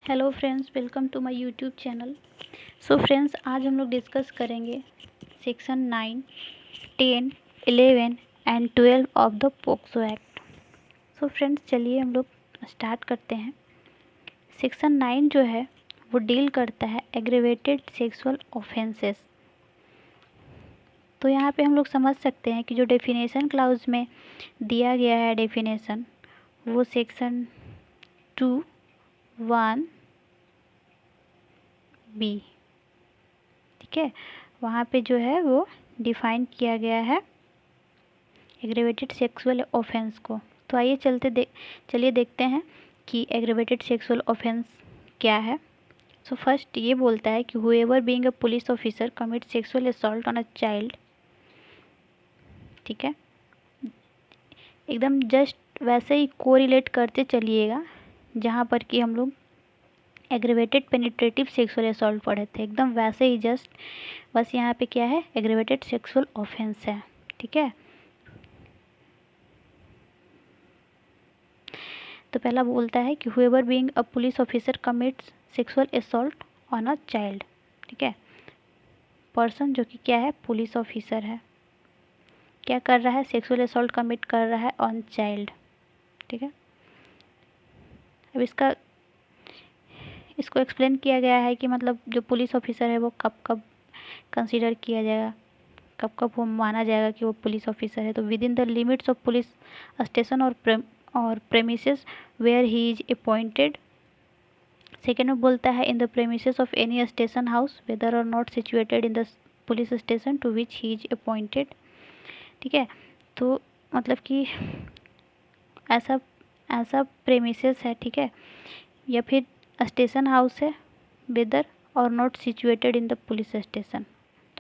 Hello friends, welcome to my YouTube channel. So friends, आज हम लोग डिस्कस करेंगे section 9, 10, 11 and 12 of the POCSO act. So friends, चलिए हम लोग स्टार्ट करते हैं। सेक्शन 9 जो है वो डील करता है एग्रेवेटेड सेक्सुअल ऑफेंसेस। तो यहाँ पे हम लोग समझ सकते हैं कि जो डेफिनेशन क्लाउज में दिया गया है डेफिनेशन, वो सेक्शन 2(1) बी, ठीक है, वहाँ पे जो है वो डिफाइन किया गया है एग्रेवेटेड सेक्सुअल ऑफेंस को। तो आइए चलिए देखते हैं कि एग्रेवेटेड सेक्सुअल ऑफेंस क्या है। सो फर्स्ट ये बोलता है कि whoever being a police officer commit sexual assault on a child, ठीक है, एकदम जस्ट वैसे ही कोरिलेट करते चलिएगा जहाँ पर कि हम लोग एग्रेवेटेड पेनिट्रेटिव सेक्सुअल असॉल्ट पढ़े थे, एकदम वैसे ही जस्ट, बस यहाँ पे क्या है, एग्रेवेटेड सेक्सुअल ऑफेंस है, ठीक है। तो पहला बोलता है कि whoever being a police officer commits sexual assault on a child, ठीक है, पर्सन जो कि क्या है, पुलिस ऑफिसर है, क्या कर रहा है, सेक्सुअल असॉल्ट कमिट कर रहा है ऑन चाइल्ड, ठीक है। अब इसको एक्सप्लेन किया गया है कि मतलब जो पुलिस ऑफिसर है वो कब कब कंसीडर किया जाएगा, कब कब वो माना जाएगा कि वो पुलिस ऑफिसर है। तो within the limits of police station or premises where he is appointed. Second में बोलता है in the premises of any station house whether or not situated in the police station to which he is appointed, ठीक है। तो मतलब कि ऐसा ऐसा प्रेमिसेस है, ठीक है, या फिर स्टेशन हाउस है weather or not situated in the police station.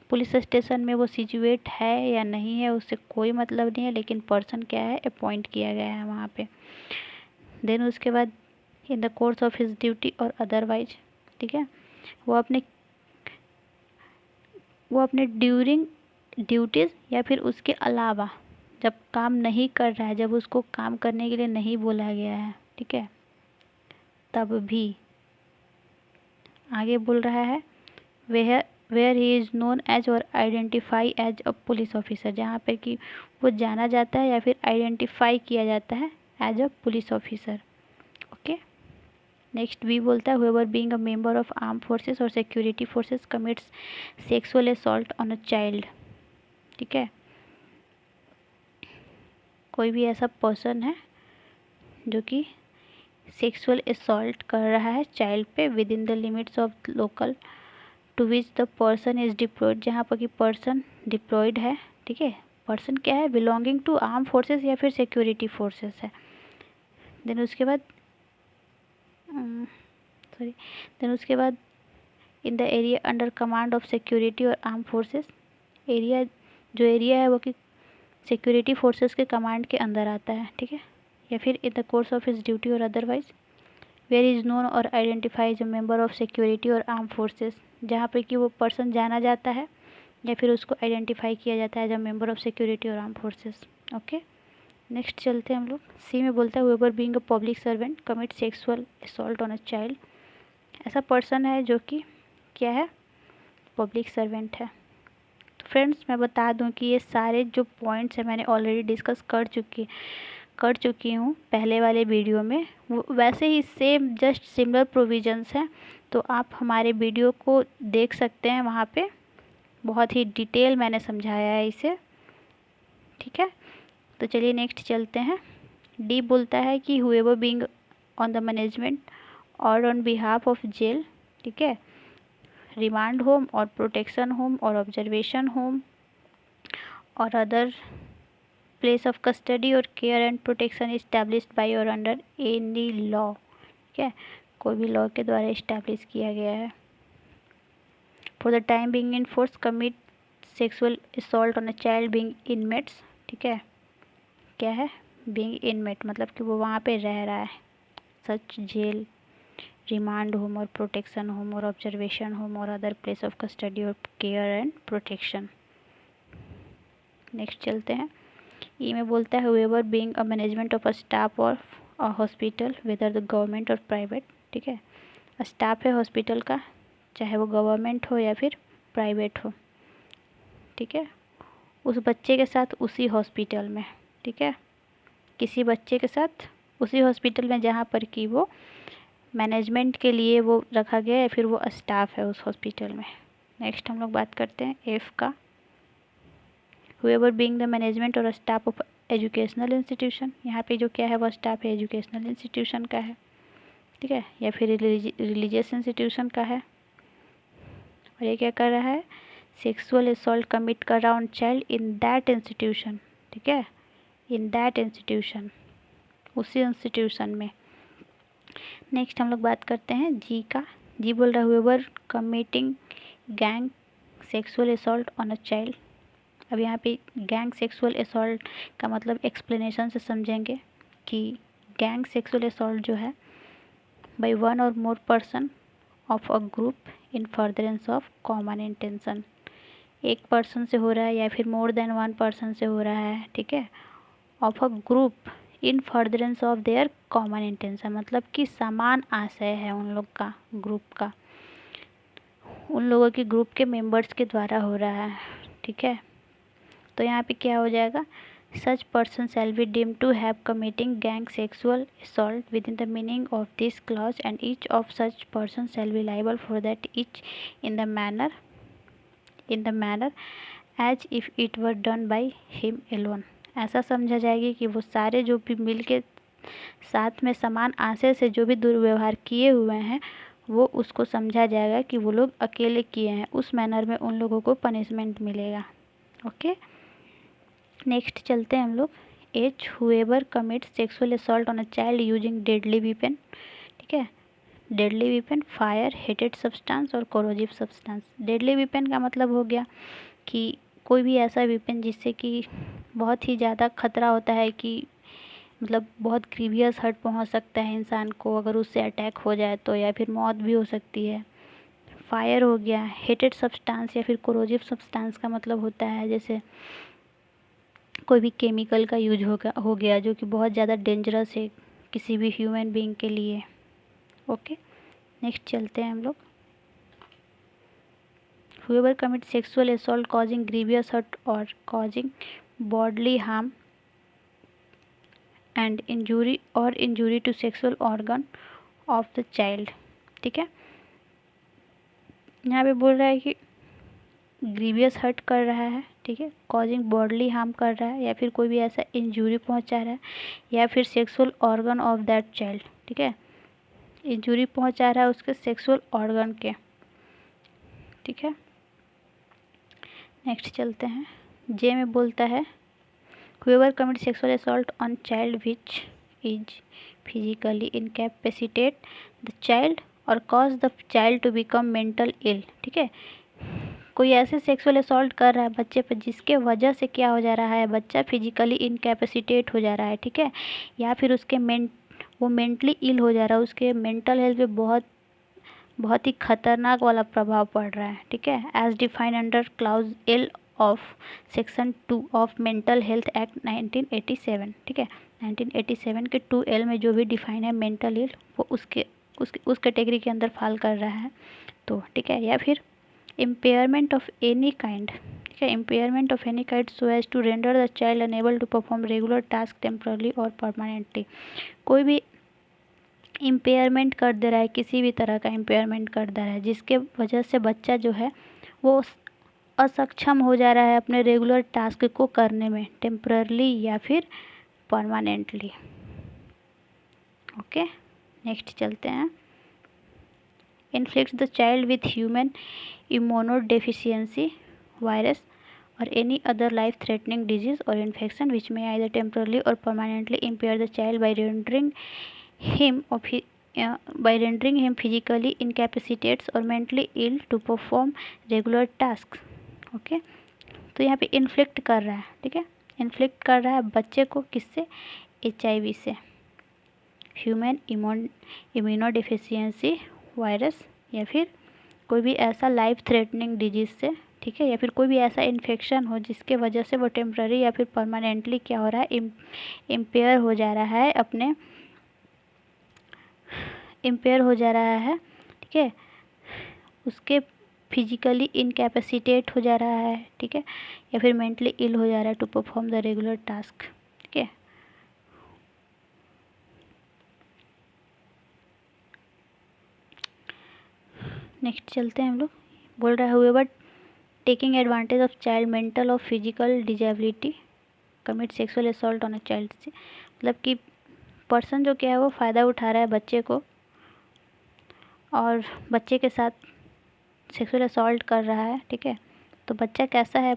Police station में वो सिचुएट है या नहीं है उससे कोई मतलब नहीं है, लेकिन पर्सन क्या है, अपॉइंट किया गया है वहाँ पे। देन उसके बाद इन the course of his duty और अदरवाइज, ठीक है, वो अपने ड्यूरिंग ड्यूटीज़ या फिर उसके अलावा जब काम नहीं कर रहा है, जब उसको काम करने के लिए नहीं बोला गया है, ठीक है, तब भी आगे बोल रहा है where he is known as or identify as a police officer, जहाँ पर कि वो जाना जाता है या फिर आइडेंटिफाई किया जाता है as a police officer, okay. Next B बोलता है whoever being a member of arm forces or security forces commits sexual assault on a child, ठीक है, कोई भी ऐसा पर्सन है जो कि सेक्सुअल असॉल्ट कर रहा है चाइल्ड पे within the limits of local to which the person is deployed, जहाँ पर कि पर्सन डिप्लॉयड है, ठीक है, पर्सन क्या है, बिलोंगिंग टू आर्म फोर्सेस या फिर सिक्योरिटी फोर्सेस है। देन उसके बाद in the area under command of security और आर्म फोर्सेस, एरिया जो एरिया है वो कि सिक्योरिटी फोर्सेस के कमांड के अंदर आता है, ठीक है, या फिर in the course of his duty और अदरवाइज वेयर इज़ नोन और identify as a member of security और आर्म फोर्सेस, जहाँ पर कि वो पर्सन जाना जाता है या फिर उसको आइडेंटिफाई किया जाता है as a member of security और आर्म फोर्सेस, ओके। नेक्स्ट चलते हैं हम लोग, सी में बोलता है whoever being a public servant commit sexual assault on a child, ऐसा पर्सन है जो कि क्या है, पब्लिक सर्वेंट है। तो फ्रेंड्स, मैं बता दूं कि ये सारे जो पॉइंट्स हैं मैंने ऑलरेडी डिस्कस कर चुकी हूँ पहले वाले वीडियो में, वो वैसे ही सेम जस्ट सिमिलर प्रोविजंस हैं। तो आप हमारे वीडियो को देख सकते हैं, वहाँ पे बहुत ही डिटेल मैंने समझाया है इसे, ठीक है। तो चलिए नेक्स्ट चलते हैं। डी बोलता है कि whoever being on the management और ऑन बिहाफ ऑफ जेल, ठीक है, रिमांड होम और प्रोटेक्शन होम और ऑब्जर्वेशन होम और अदर प्लेस ऑफ कस्टडी और care and protection established by और अंडर एनी लॉ, ठीक है, कोई भी लॉ के द्वारा इस्टेब्लिश किया गया है। For the time being in force commit sexual assault on a child being inmates, ठीक है, क्या है, बीइंग इनमेट मतलब कि वो वहाँ पे रह रहा है, सच जेल, रिमांड होम और प्रोटेक्शन होम और ऑब्जर्वेशन होम और अदर प्लेस ऑफ कस्टडी और केयर एंड प्रोटेक्शन। नेक्स्ट चलते हैं। ई में बोलता है whoever being a management of a staff or a hospital whether the government or private, ठीक है, स्टाफ है हॉस्पिटल का, चाहे वो गवर्नमेंट हो या फिर प्राइवेट हो, ठीक है, उस बच्चे के साथ उसी हॉस्पिटल में, ठीक है, किसी बच्चे के साथ उसी हॉस्पिटल में जहाँ पर कि वो मैनेजमेंट के लिए वो रखा गया है, फिर वो स्टाफ है उस हॉस्पिटल में। नेक्स्ट हम लोग बात करते हैं एफ का, हुएवर बीइंग द मैनेजमेंट और स्टाफ ऑफ एजुकेशनल इंस्टीट्यूशन। यहाँ पे जो क्या है वो स्टाफ है एजुकेशनल इंस्टीट्यूशन का है, ठीक है, या फिर रिलीजियस इंस्टीट्यूशन का है। और ये क्या कर रहा है, सेक्सुअल असॉल्ट कमिट कर रहा on child in that institution, ठीक है, इन दैट इंस्टीट्यूशन, उसी इंस्टीट्यूशन में। नेक्स्ट हम लोग बात करते हैं जी का। जी बोल रहा है whoever committing gang sexual assault on a child. अब यहाँ पे गैंग सेक्सुअल असॉल्ट का मतलब एक्सप्लेनेशन से समझेंगे कि गैंग सेक्सुअल असॉल्ट जो है बाय वन और more person of a group in furtherance of common intention. एक पर्सन से हो रहा है या फिर मोर देन वन पर्सन से हो रहा है, ठीक है, of a group in furtherance of their common intention, मतलब कि समान आशय है उन लोग का, ग्रुप का, उन लोगों के ग्रुप के मेंबर्स के द्वारा हो रहा है, ठीक है। तो यहाँ पे क्या हो जाएगा, such person shall be deemed to have committing gang sexual assault within the meaning of this clause and each of such person shall be liable for that each in the manner as if it were done by him alone. ऐसा समझा जाएगी कि वो सारे जो भी मिल के साथ में समान आशय से जो भी दुर्व्यवहार किए हुए हैं वो उसको समझा जाएगा कि वो लोग अकेले किए हैं, उस मैनर में उन लोगों को पनिशमेंट मिलेगा। ओके, नेक्स्ट चलते हैं हम लोग H, whoever commits sexual assault on a child using deadly weapon, ठीक है, deadly weapon, fire, heated substance और कोरोजिव सब्सटेंस। डेडली वीपन का मतलब हो गया कि कोई भी ऐसा वीपन जिससे कि बहुत ही ज़्यादा खतरा होता है कि मतलब बहुत ग्रीवियस हर्ट पहुंच सकता है इंसान को अगर उससे अटैक हो जाए तो, या फिर मौत भी हो सकती है। फायर हो गया, हेटेड सब्सटेंस या फिर कोरोजिव सब्सटेंस का मतलब होता है जैसे कोई भी केमिकल का यूज हो गया जो कि बहुत ज़्यादा डेंजरस है किसी भी ह्यूमन बीइंग के लिए। ओके, नेक्स्ट चलते हैं हम लोग, whoever commits sexual assault causing grievous hurt or causing bodily harm and injury to sexual organ of the child, ठीक है। यहाँ पे बोल रहा है कि ग्रीवियस हर्ट कर रहा है, ठीक है, कॉजिंग बॉडली हार्म कर रहा है या फिर कोई भी ऐसा इंजूरी पहुंचा रहा है या फिर sexual organ of that child, ठीक है, इंजूरी पहुंचा रहा है उसके सेक्सुअल ऑर्गन के, ठीक है। नेक्स्ट चलते हैं, जे में बोलता है whoever commits sexual assault on child which is physically incapacitate the child or cause the child to become mental ill, ठीक है, कोई ऐसे सेक्सुअल असॉल्ट कर रहा है बच्चे पर जिसके वजह से क्या हो जा रहा है, बच्चा फिजिकली इनकैपेसिटेट हो जा रहा है, ठीक है, या फिर उसके वो मेंटली इल हो जा रहा है, उसके मेंटल हेल्थ पे बहुत ही खतरनाक वाला प्रभाव पड़ रहा है, ठीक है, as defined under clause L of section 2 of mental health act 1987, ठीक है, 1987 के 2L में जो भी डिफाइन है मेंटल इल वो उस कैटेगरी के अंदर फॉल कर रहा है, तो ठीक है। या फिर इम्पेयरमेंट ऑफ एनी काइंड, ठीक है, impairment of any kind so as to render the child unable to perform regular task temporarily और परमानेंटली। कोई भी इम्पेयरमेंट कर दे रहा है, किसी भी तरह का इम्पेयरमेंट कर दे रहा है जिसके वजह से बच्चा जो है वो असक्षम हो जा रहा है अपने रेगुलर टास्क को करने में, टेम्परली या फिर परमानेंटली। ओके, नेक्स्ट चलते हैं, inflicts the child with human immunodeficiency virus or any other life threatening disease or infection which may either temporarily or permanently impair the child by rendering him physically incapacitated or mentally ill to perform regular tasks। Okay, तो यहाँ पे inflict कर रहा है, ठीक है, inflict कर रहा है बच्चे को किससे, HIV से, ह्यूमन इम्यूनोडेफिशिएंसी वायरस या फिर कोई भी ऐसा लाइफ थ्रेटनिंग डिजीज़ से, ठीक है, या फिर कोई भी ऐसा इन्फेक्शन हो जिसके वजह से वो टेम्प्ररी या फिर परमानेंटली क्या हो रहा है, इम्पेयर हो जा रहा है ठीक है, उसके फिजिकली इनकैपेसिटेट हो जा रहा है, ठीक है, या फिर मेंटली इल हो जा रहा है to perform the regular task, ठीक है। नेक्स्ट चलते हैं हम लोग। बोल रहा है whoever taking advantage of child mental or physical disability commit sexual assault on a child से, मतलब कि पर्सन जो क्या है वो फ़ायदा उठा रहा है बच्चे को और बच्चे के साथ सेक्सुअल असॉल्ट कर रहा है, ठीक है। तो बच्चा कैसा है,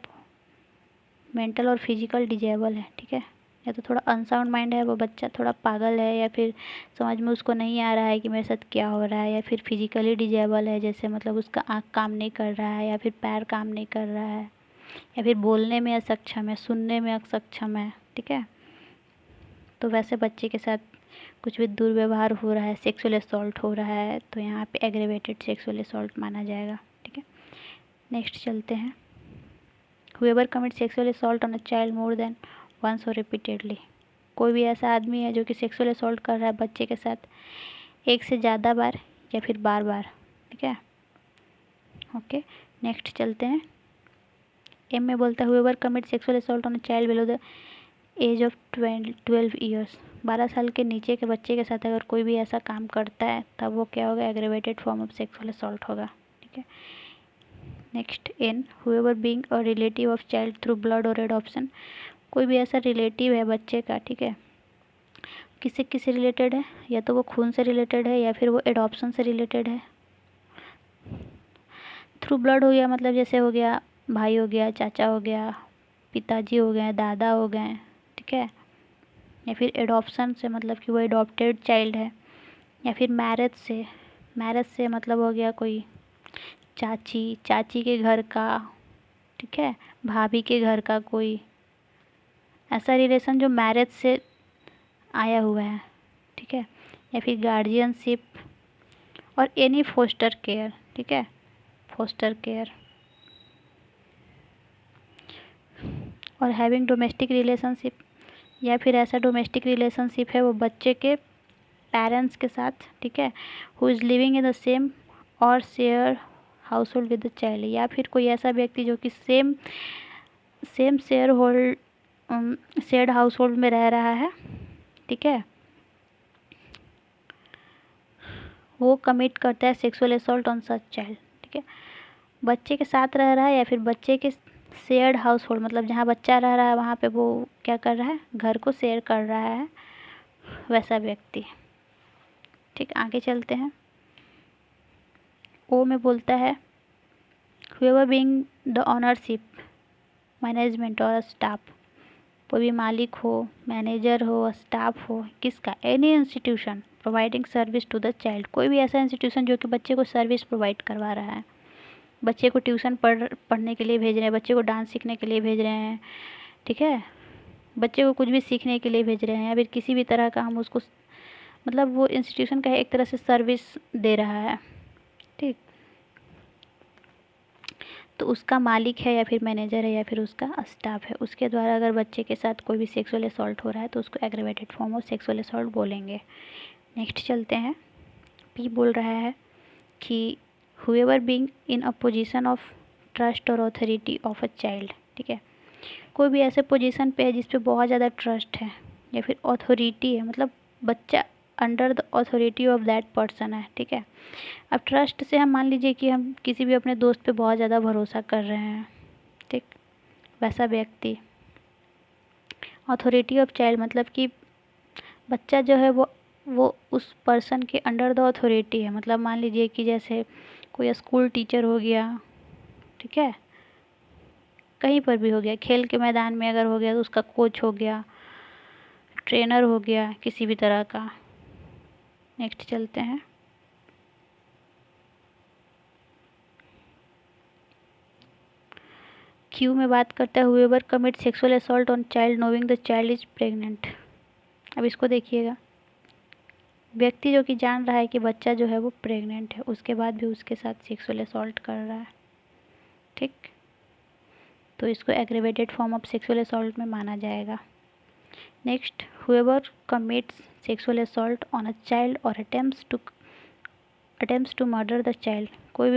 मेंटल और फिजिकल डिजेबल है, ठीक है, या तो थोड़ा अनसाउंड माइंड है वो बच्चा, थोड़ा पागल है, या फिर समझ में उसको नहीं आ रहा है कि मेरे साथ क्या हो रहा है, या फिर फिजिकली डिजेबल है, जैसे मतलब उसका आँख काम नहीं कर रहा है, या फिर पैर काम नहीं कर रहा है, या फिर बोलने में असक्षम है, सुनने में असक्षम है, ठीक है। तो वैसे बच्चे के साथ कुछ भी दुर्व्यवहार हो रहा है, सेक्सुअल असॉल्ट हो रहा है, तो यहाँ पे एग्रेवेटेड सेक्सुअल असॉल्ट माना जाएगा, ठीक है। नेक्स्ट चलते हैं। Whoever commit sexual assault on a child more than once और रिपीटेडली, कोई भी ऐसा आदमी है जो कि सेक्सुअल असॉल्ट कर रहा है बच्चे के साथ एक से ज़्यादा बार या फिर बार बार, ठीक है। ओके, नेक्स्ट चलते हैं। एम में बोलता है whoever commit sexual assault on a child below the age of 12 years, 12 साल के नीचे के बच्चे के साथ अगर कोई भी ऐसा काम करता है तब वो क्या होगा, aggravated form of sexual assault होगा, ठीक है। Next N, whoever being a relative of child through blood और एडॉप्शन, कोई भी ऐसा रिलेटिव है बच्चे का, ठीक है, किससे किससे रिलेटेड है, या तो वो खून से रिलेटेड है या फिर वो एडॉप्शन से रिलेटेड है। थ्रू ब्लड हो गया मतलब जैसे हो गया भाई हो गया, चाचा हो गया, पिताजी हो गए, दादा हो गए, ठीक है, या फिर एडॉप्शन से मतलब कि वो एडॉप्टेड चाइल्ड है, या फिर मैरिज से मतलब हो गया कोई चाची के घर का, ठीक है, भाभी के घर का कोई ऐसा रिलेशन जो मैरिज से आया हुआ है, ठीक है, या फिर गार्जियनशिप और एनी फोस्टर केयर, ठीक है, फोस्टर केयर और हैविंग डोमेस्टिक रिलेशनशिप, या फिर ऐसा डोमेस्टिक रिलेशनशिप है वो बच्चे के पेरेंट्स के साथ, ठीक है, who is living in the same or share household with the child, या फिर कोई ऐसा व्यक्ति जो कि सेम शेयर्ड हाउस होल्ड में रह रहा है, ठीक है, वो कमिट करता है sexual assault on such child, ठीक है। बच्चे के साथ रह रहा है या फिर बच्चे के शेयर्ड हाउस होल्ड मतलब जहाँ बच्चा रह रहा है वहाँ पे वो क्या कर रहा है, घर को शेयर कर रहा है वैसा व्यक्ति, ठीक। आगे चलते हैं। ओ में बोलता है whoever being the ownership management और स्टाफ, कोई भी मालिक हो, मैनेजर हो, स्टाफ हो, किसका, any institution providing service to the child, कोई भी ऐसा इंस्टीट्यूशन जो कि बच्चे को सर्विस प्रोवाइड करवा रहा है, बच्चे को ट्यूशन पढ़ने के लिए भेज रहे हैं, बच्चे को डांस सीखने के लिए भेज रहे हैं, ठीक है, बच्चे को कुछ भी सीखने के लिए भेज रहे हैं, या फिर किसी भी तरह का हम उसको मतलब वो इंस्टीट्यूशन का एक तरह से सर्विस दे रहा है, ठीक। तो उसका मालिक है या फिर मैनेजर है या फिर उसका स्टाफ है, उसके द्वारा अगर बच्चे के साथ कोई भी सेक्सुअल असॉल्ट हो रहा है तो उसको aggravated form of sexual assault बोलेंगे। नेक्स्ट चलते हैं। पी बोल रहा है कि whoever being in a position of trust और अथॉरिटी ऑफ अ चाइल्ड, ठीक है, कोई भी ऐसे पोजीशन पे है जिस पे बहुत ज़्यादा ट्रस्ट है या फिर अथॉरिटी है, मतलब बच्चा under the authority of that person है, ठीक है। अब ट्रस्ट से हम मान लीजिए कि हम किसी भी अपने दोस्त पे बहुत ज़्यादा भरोसा कर रहे हैं, ठीक, वैसा व्यक्ति। अथॉरिटी ऑफ चाइल्ड मतलब कि बच्चा जो है वो उस पर्सन के अंडर द अथॉरिटी है, मतलब मान लीजिए कि जैसे कोई स्कूल टीचर हो गया, ठीक है, कहीं पर भी हो गया, खेल के मैदान में अगर हो गया तो उसका कोच हो गया, ट्रेनर हो गया किसी भी तरह का। नेक्स्ट चलते हैं। क्यू में बात करता है whoever commit sexual assault on child knowing the child is pregnant. अब इसको देखिएगा, व्यक्ति जो कि जान रहा है कि बच्चा जो है वो प्रेग्नेंट है, उसके बाद भी उसके साथ सेक्सुअल असॉल्ट कर रहा है, ठीक, तो इसको aggravated form of sexual assault में माना जाएगा। Next, whoever commits sexual assault on a child or attempts to attempts to murder the child, कोई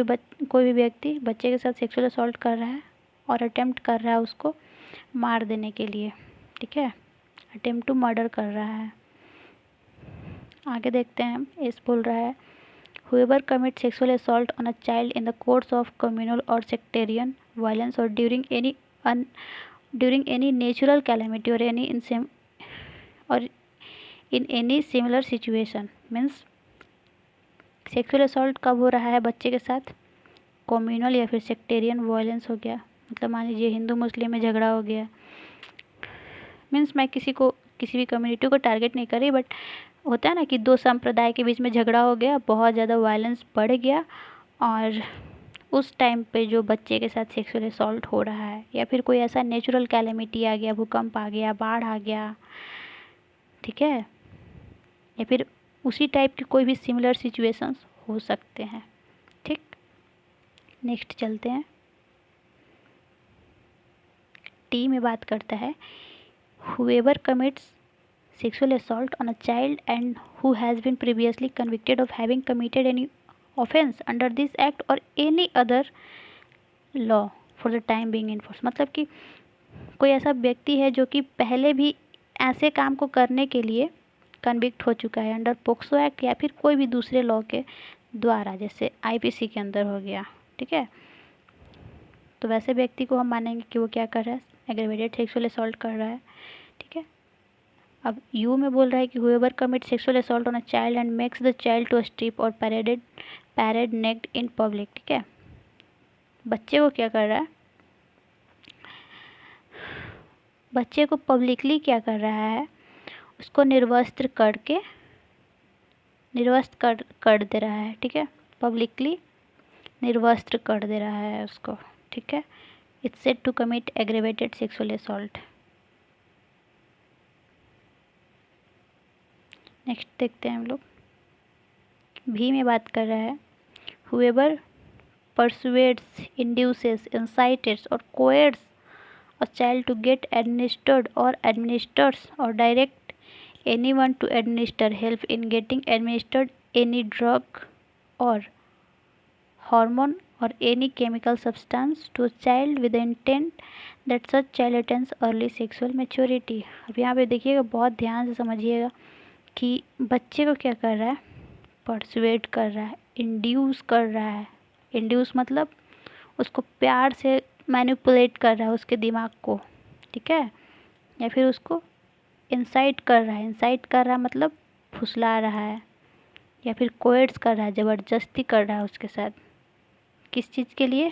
भी व्यक्ति बच्चे के साथ सेक्सुअल असॉल्ट कर रहा है और अटेम्प्ट कर रहा है उसको मार देने के लिए, ठीक है, अटेम्प्ट टू मर्डर कर रहा है। आगे देखते हैं, इस बोल रहा है whoever commits sexual assault on a child in the course of communal or sectarian violence or during any natural calamity or in any similar situation means sexual assault कब हो रहा है बच्चे के साथ, कम्युनल या फिर सेक्टेरियन वायलेंस हो गया, मतलब मान लीजिए हिंदू मुस्लिम में झगड़ा हो गया, मीन्स मैं किसी भी कम्युनिटी को टारगेट नहीं कर रही, बट होता है ना कि दो संप्रदाय के बीच में झगड़ा हो गया, बहुत ज़्यादा वायलेंस बढ़ गया, और उस टाइम पे जो बच्चे के साथ सेक्सुअल असॉल्ट हो रहा है, या फिर कोई ऐसा नेचुरल कैलेमिटी आ गया, भूकंप आ गया, बाढ़ आ गया, ठीक है, या फिर उसी टाइप की कोई भी सिमिलर सिचुएशंस हो सकते हैं, ठीक। नेक्स्ट चलते हैं, टी में बात करता है whoever commits sexual assault on a child and who has been previously convicted of having committed any offense under this act or any other law for the time being in force, मतलब कि कोई ऐसा व्यक्ति है जो कि पहले भी ऐसे काम को करने के लिए कन्विक्ट हो चुका है अंडर पोक्सो एक्ट या फिर कोई भी दूसरे लॉ के द्वारा, जैसे आईपीसी के अंदर हो गया, ठीक है, तो वैसे व्यक्ति को हम मानेंगे कि वो क्या कर रहा है, एग्रेवेटेड सेक्सुअल असॉल्ट कर रहा है, ठीक है। अब यू में बोल रहा है कि whoever commits sexual assault on a child and makes the child to strip or parade naked in public, ठीक है, बच्चे को क्या कर रहा है, बच्चे को पब्लिकली क्या कर रहा है, उसको निर्वस्त्र कर दे रहा है, ठीक है, पब्लिकली निर्वस्त्र कर दे रहा है उसको, ठीक है, it's said to commit aggravated sexual assault. Next देखते हैं हम लोग, भी में बात कर रहा है whoever persuades, induces, incites or coerces a child to get administered or administers or direct anyone to administer help in getting administered any drug or hormone or any chemical substance to a child with the intent that such child attains early sexual maturity। अब यहाँ पे देखिएगा, बहुत ध्यान से समझिएगा कि बच्चे को क्या कर रहा है, परसुएट कर रहा है, इंड्यूस कर रहा है, इंड्यूस मतलब उसको प्यार से मैनिपुलेट कर रहा है उसके दिमाग को, ठीक है, या फिर उसको इंसाइट कर रहा है, इंसाइट कर रहा है मतलब फुसला रहा है, या फिर कोएट्स कर रहा है, ज़बरदस्ती कर रहा है उसके साथ, किस चीज़ के लिए,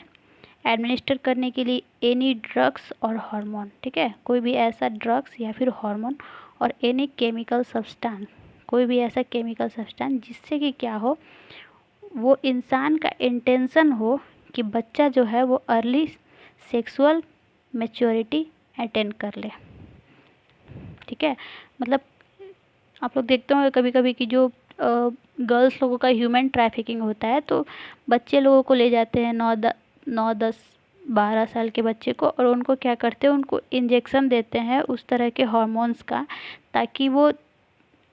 एडमिनिस्टर करने के लिए एनी ड्रग्स और हार्मोन, ठीक है, कोई भी ऐसा ड्रग्स या फिर हार्मोन और एनी केमिकल सब्सटेंस, कोई भी ऐसा केमिकल सब्सटेंस जिससे कि क्या हो, वो इंसान का इंटेंशन हो कि बच्चा जो है वो अर्ली सेक्सुअल मैच्योरिटी अटेन कर ले, ठीक है, मतलब आप लोग देखते होंगे कभी कभी कि जो गर्ल्स लोगों का ह्यूमन ट्रैफिकिंग होता है, तो बच्चे लोगों को ले जाते हैं 9, 10, 12 साल के बच्चे को, और उनको क्या करते हैं, उनको इंजेक्शन देते हैं उस तरह के हार्मोन्स का, ताकि वो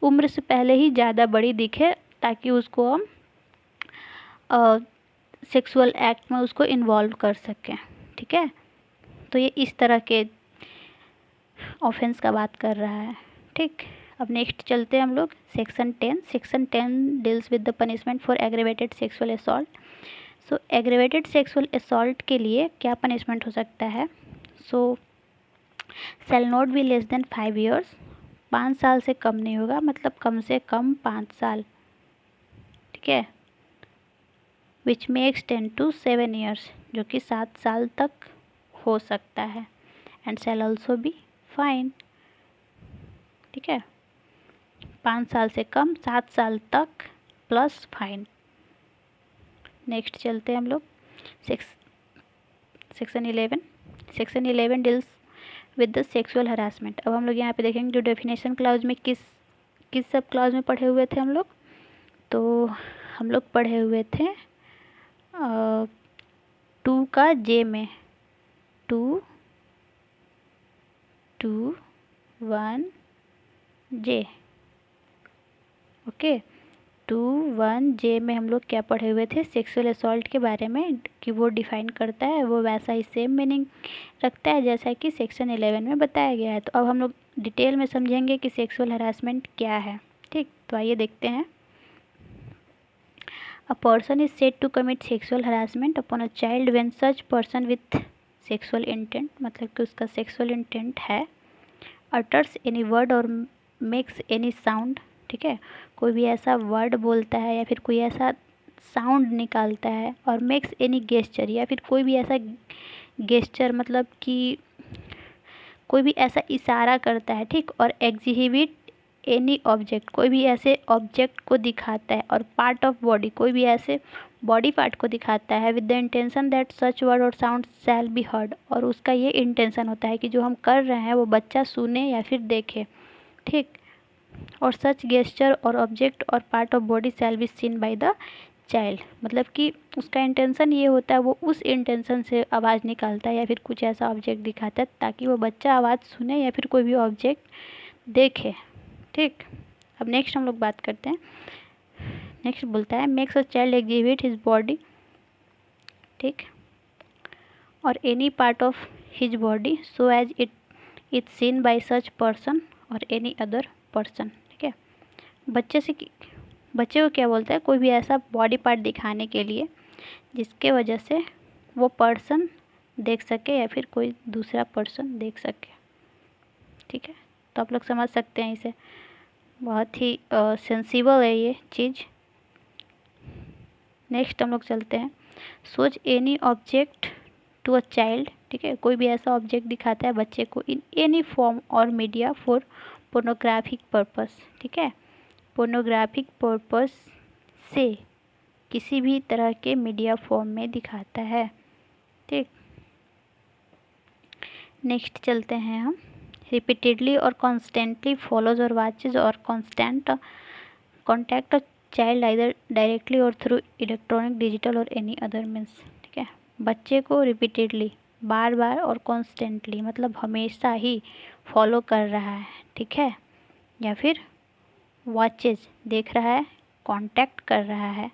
उम्र से पहले ही ज़्यादा बड़ी दिखे, ताकि उसको हम सेक्सुअल एक्ट में उसको इन्वॉल्व कर सकें, ठीक है, तो ये इस तरह के ऑफेंस का बात कर रहा है, ठीक। अब नेक्स्ट चलते हैं हम लोग section 10 deals with the punishment for aggravated sexual assault. So aggravated sexual assault के लिए क्या पनिशमेंट हो सकता है, so shall not be less than 5 years, 5 साल से कम नहीं होगा, मतलब कम से कम 5 साल, ठीक है, विच मे एक्सटेंड टू 7 years, जो कि 7 साल तक हो सकता है, and shall also be fine, ठीक है, 5 साल से कम, 7 साल तक प्लस फाइन। नेक्स्ट चलते हैं हम लोग section 11 deals with the sexual harassment. अब हम लोग यहाँ पे देखेंगे जो डेफिनेशन क्लाउज में किस सब क्लाउज में पढ़े हुए थे हम लोग, तो हम लोग पढ़े हुए थे 2 का जे में, 2, 1 जे, ओके, 2(1)(j) में हम लोग क्या पढ़े हुए थे, सेक्सुअल असॉल्ट के बारे में, कि वो डिफाइन करता है, वो वैसा ही सेम मीनिंग रखता है जैसा कि सेक्शन 11 में बताया गया है। तो अब हम लोग डिटेल में समझेंगे कि सेक्सुअल हरासमेंट क्या है। ठीक, तो आइए देखते हैं। A person is said to commit sexual harassment upon a child when such person with sexual intent, मतलब कि उसका सेक्सुअल इंटेंट है, utters any word or makes any sound, ठीक है, कोई भी ऐसा वर्ड बोलता है या फिर कोई ऐसा साउंड निकालता है, और मेक्स एनी गेस्चर, या फिर कोई भी ऐसा गेस्चर मतलब कि कोई भी ऐसा इशारा करता है, ठीक, और एग्जिबिट एनी ऑब्जेक्ट, कोई भी ऐसे ऑब्जेक्ट को दिखाता है, और पार्ट ऑफ बॉडी, कोई भी ऐसे बॉडी पार्ट को दिखाता है, with the intention that such word और साउंड शैल बी हर्ड, और उसका ये इंटेंशन होता है कि जो हम कर रहे हैं वो बच्चा सुने या फिर देखे, ठीक, और सच गेस्चर और ऑब्जेक्ट और part of body shall be seen by the child, मतलब कि उसका इंटेंशन ये होता है, वो उस इंटेंशन से आवाज़ निकालता है या फिर कुछ ऐसा ऑब्जेक्ट दिखाता है ताकि वो बच्चा आवाज़ सुने या फिर कोई भी ऑब्जेक्ट देखे। ठीक, अब नेक्स्ट हम लोग बात करते हैं। नेक्स्ट बोलता है makes a child exhibit his body, ठीक, or any part of his body so as it is seen by such person or any other person, ठीक है। बच्चे को क्या बोलता है, कोई भी ऐसा बॉडी पार्ट दिखाने के लिए जिसके वजह से वो पर्सन देख सके या फिर कोई दूसरा पर्सन देख सके, ठीक है। तो आप लोग समझ सकते हैं इसे, बहुत ही सेंसिबल है ये चीज़। नेक्स्ट हम लोग चलते हैं। Shows any object to a child, ठीक है, कोई भी ऐसा ऑब्जेक्ट दिखाता है बच्चे को इन एनी फॉर्म और मीडिया फॉर पोर्नोग्राफिक पर्पस, ठीक है, पोर्नोग्राफिक पर्पस से किसी भी तरह के मीडिया फॉर्म में दिखाता है, ठीक। नेक्स्ट चलते हैं हम। रिपीटेडली और कॉन्स्टेंटली फॉलोज और वॉचेज और constant contact a child either directly और through electronic, digital or any other means, ठीक है। बच्चे को रिपीटेडली, बार बार, और कॉन्स्टेंटली मतलब हमेशा ही फॉलो कर रहा है, ठीक है, या फिर वॉचेज देख रहा है, कांटेक्ट कर रहा है,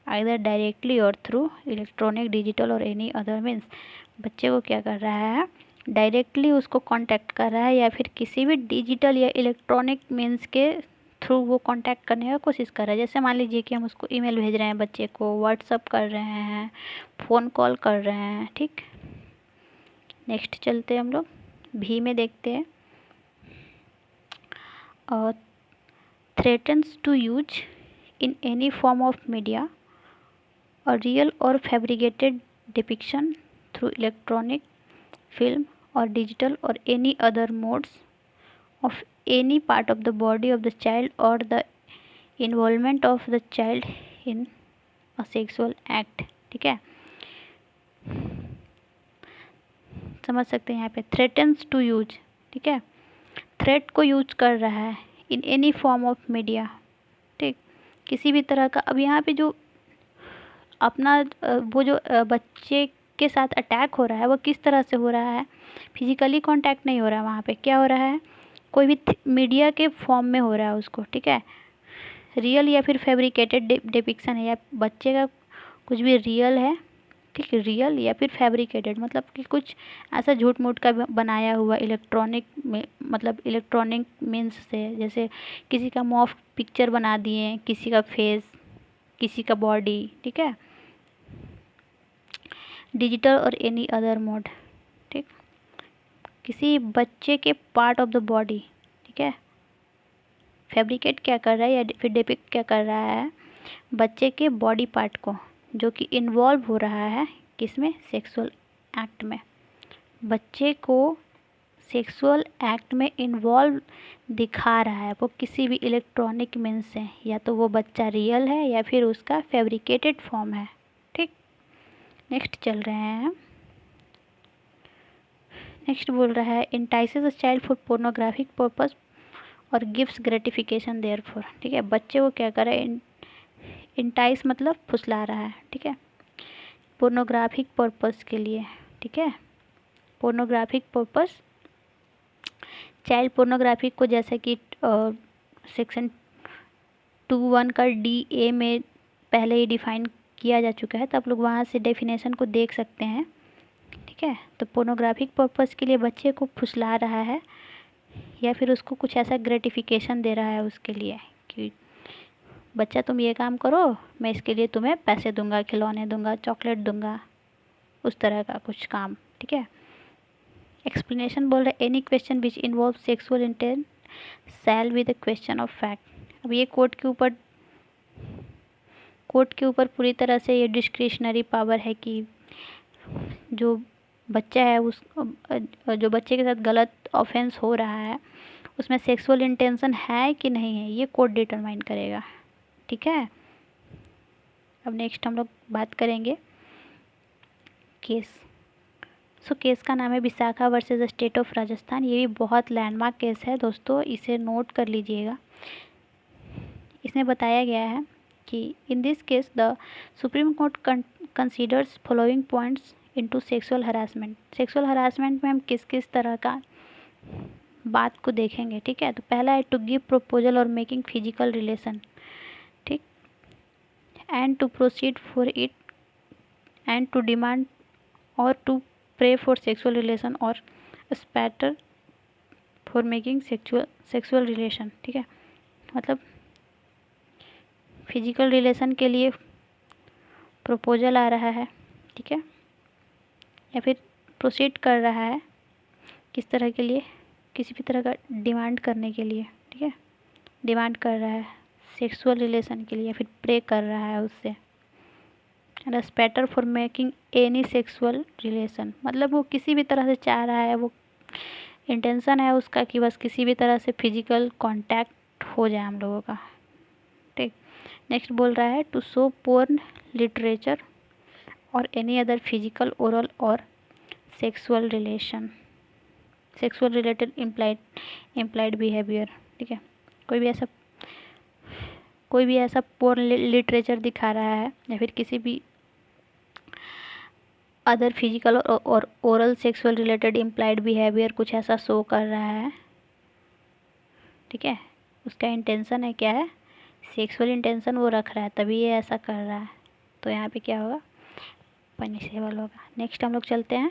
आइदर डायरेक्टली और through electronic, digital or any other means, बच्चे को क्या कर रहा है, डायरेक्टली उसको कांटेक्ट कर रहा है या फिर किसी भी डिजिटल या इलेक्ट्रॉनिक मीन्स के थ्रू वो कांटेक्ट करने का कोशिश कर रहा है। जैसे मान लीजिए कि हम उसको ईमेल भेज रहे हैं, बच्चे को व्हाट्सअप कर रहे हैं, फ़ोन कॉल कर रहे हैं, ठीक। नेक्स्ट चलते हैं हम लोग भी में देखते हैं। Or threatens to use in any form of media or real or fabricated depiction through electronic, film or digital or any other modes of any part of the body of the child or the involvement of the child in a sexual act, ठीक है। समझ सकते हैं यहाँ पे threatens to use, ठीक है, threat को यूज कर रहा है, इन एनी फॉर्म ऑफ मीडिया, ठीक, किसी भी तरह का। अब यहाँ पे जो अपना वो जो बच्चे के साथ अटैक हो रहा है वो किस तरह से हो रहा है, फिजिकली कांटेक्ट नहीं हो रहा है, वहाँ पे क्या हो रहा है, कोई भी मीडिया के फॉर्म में हो रहा है उसको, ठीक है। रियल या फिर फैब्रिकेटेड डिपिक्शन है, या बच्चे का कुछ भी रियल है, ठीक, रियल या फिर फैब्रिकेटेड मतलब कि कुछ ऐसा झूठ मूठ का बनाया हुआ इलेक्ट्रॉनिक में, मतलब इलेक्ट्रॉनिक मीन्स से, जैसे किसी का मॉफ पिक्चर बना दिए, किसी का फेस, किसी का बॉडी, ठीक है, digital or any other mode, ठीक, किसी बच्चे के पार्ट ऑफ द बॉडी, ठीक है। फैब्रिकेट क्या कर रहा है या फिर डिपिक्ट क्या कर रहा है, बच्चे के बॉडी पार्ट को, जो कि इन्वॉल्व हो रहा है किसमें, सेक्सुअल एक्ट में। बच्चे को सेक्सुअल एक्ट में इन्वॉल्व दिखा रहा है वो किसी भी इलेक्ट्रॉनिक मीन्स से, या तो वो बच्चा रियल है या फिर उसका फैब्रिकेटेड फॉर्म है, ठीक। नेक्स्ट चल रहे हैं। नेक्स्ट बोल रहा है entices a child for pornographic purpose or gives gratification therefor, ठीक है। बच्चे को क्या कर रहा है, इंटाइस मतलब फुसला रहा है, ठीक है, पोर्नोग्राफिक पर्पस के लिए, ठीक है, पोर्नोग्राफिक पर्पस, चाइल्ड पोर्नोग्राफिक को जैसे कि सेक्शन 2(1) का DA में पहले ही डिफाइन किया जा चुका है, तो आप लोग वहाँ से डेफिनेशन को देख सकते हैं। ठीक है, तो पोर्नोग्राफिक पर्पस के लिए बच्चे को फुसला रहा है या फिर उसको कुछ ऐसा ग्रेटिफिकेशन दे रहा है उसके लिए कि बच्चा तुम ये काम करो, मैं इसके लिए तुम्हें पैसे दूंगा, खिलौने दूंगा, चॉकलेट दूंगा, उस तरह का कुछ काम। ठीक है, एक्सप्लेनेशन बोल रहे any question which involve sexual intent shall be the question of fact. अब ये कोर्ट के ऊपर पूरी तरह से ये डिस्क्रिशनरी पावर है कि जो बच्चा है जो बच्चे के साथ गलत ऑफेंस हो रहा है उसमें सेक्सुअल इंटेंशन है कि नहीं है, ये कोर्ट डिटरमाइन करेगा। ठीक है, अब नेक्स्ट हम लोग बात करेंगे केस। केस का नाम है Vishakha versus state of Rajasthan. ये भी बहुत लैंडमार्क केस है दोस्तों, इसे नोट कर लीजिएगा। इसमें बताया गया है कि in this case the supreme court considers following points into sexual harassment. Sexual harassment में हम किस किस तरह का बात को देखेंगे। ठीक है, तो पहला है to give proposal or making physical relation. ठीक, and to proceed for it and to demand or to pray for sexual relation or spatter for making sexual relation. ठीक है, मतलब फिजिकल रिलेशन के लिए प्रपोजल आ रहा है। ठीक है, या फिर प्रोसीड कर रहा है किस तरह के लिए, किसी भी तरह का डिमांड करने के लिए। ठीक है, डिमांड कर रहा है सेक्सुअल रिलेशन के लिए या फिर प्रे कर रहा है उससे। And spatter for making any sexual relation, मतलब वो किसी भी तरह से चाह रहा है, वो इंटेंशन है उसका कि बस किसी भी तरह से फिजिकल कांटेक्ट हो जाए हम लोगों का। ठीक, नेक्स्ट बोल रहा है टू शो पोर्न लिटरेचर और एनी अदर फिजिकल ओरल और सेक्सुअल रिलेटेड इम्प्लाइड बिहेवियर। ठीक है, कोई भी ऐसा पोर्न लिटरेचर दिखा रहा है या फिर किसी भी अदर फिजिकल और oral sexual related implied behaviour कुछ ऐसा शो कर रहा है। ठीक है, उसका इंटेंशन है क्या है, सेक्सुअल इंटेंशन वो रख रहा है तभी ये ऐसा कर रहा है, तो यहाँ पे क्या होगा, पनिशेबल होगा। नेक्स्ट हम लोग चलते हैं,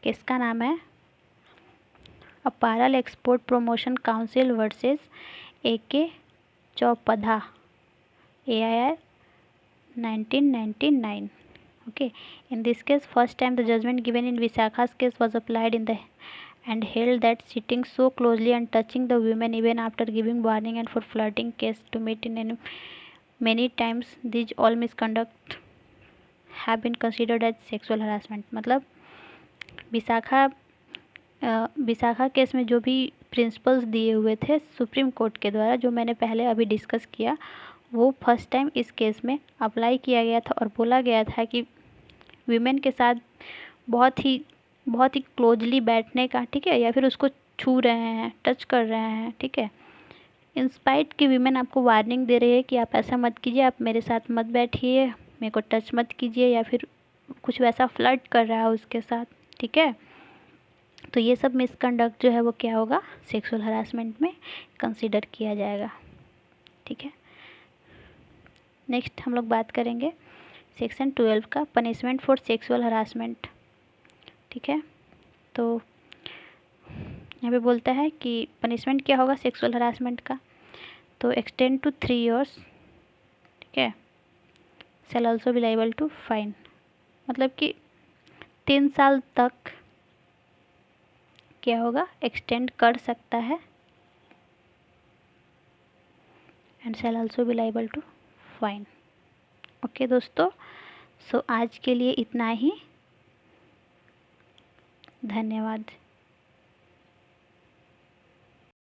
किसका नाम है apparel export promotion council versus AK चौपधा AIR 1999. Okay, in this case first time the judgment given in Vishakha's case was applied in the and held that sitting so closely and touching the women even after giving warning and for flirting case to meet in many times these all misconduct have been considered as sexual harassment। मतलब Vishakha case में जो भी principles दिए हुए थे supreme court के द्वारा, जो मैंने पहले अभी डिस्कस किया, वो फर्स्ट टाइम इस केस में अप्लाई किया गया था और बोला गया था कि वीमेन के साथ बहुत ही क्लोजली बैठने का, ठीक है, या फिर उसको छू रहे हैं, टच कर रहे हैं, ठीक है, इंस्पाइट की वीमेन आपको वार्निंग दे रही है कि आप ऐसा मत कीजिए, आप मेरे साथ मत बैठिए, मेरे को टच मत कीजिए, या फिर कुछ वैसा फ्लर्ट कर रहा है उसके साथ। ठीक है, तो ये सब मिसकंडक्ट जो है वो क्या होगा, सेक्सुअल हरासमेंट में कंसीडर किया जाएगा। ठीक है, नेक्स्ट हम लोग बात करेंगे सेक्शन 12 का, पनिशमेंट फॉर सेक्सुअल हरासमेंट। ठीक है, तो यहाँ पे बोलता है कि पनिशमेंट क्या होगा सेक्सुअल हरासमेंट का, तो एक्सटेंड टू 3 years। ठीक है, shall also be liable to fine, मतलब कि 3 साल तक क्या होगा, एक्सटेंड कर सकता है, and shall also be liable to fine. Okay दोस्तों, सो आज के लिए इतना ही, धन्यवाद।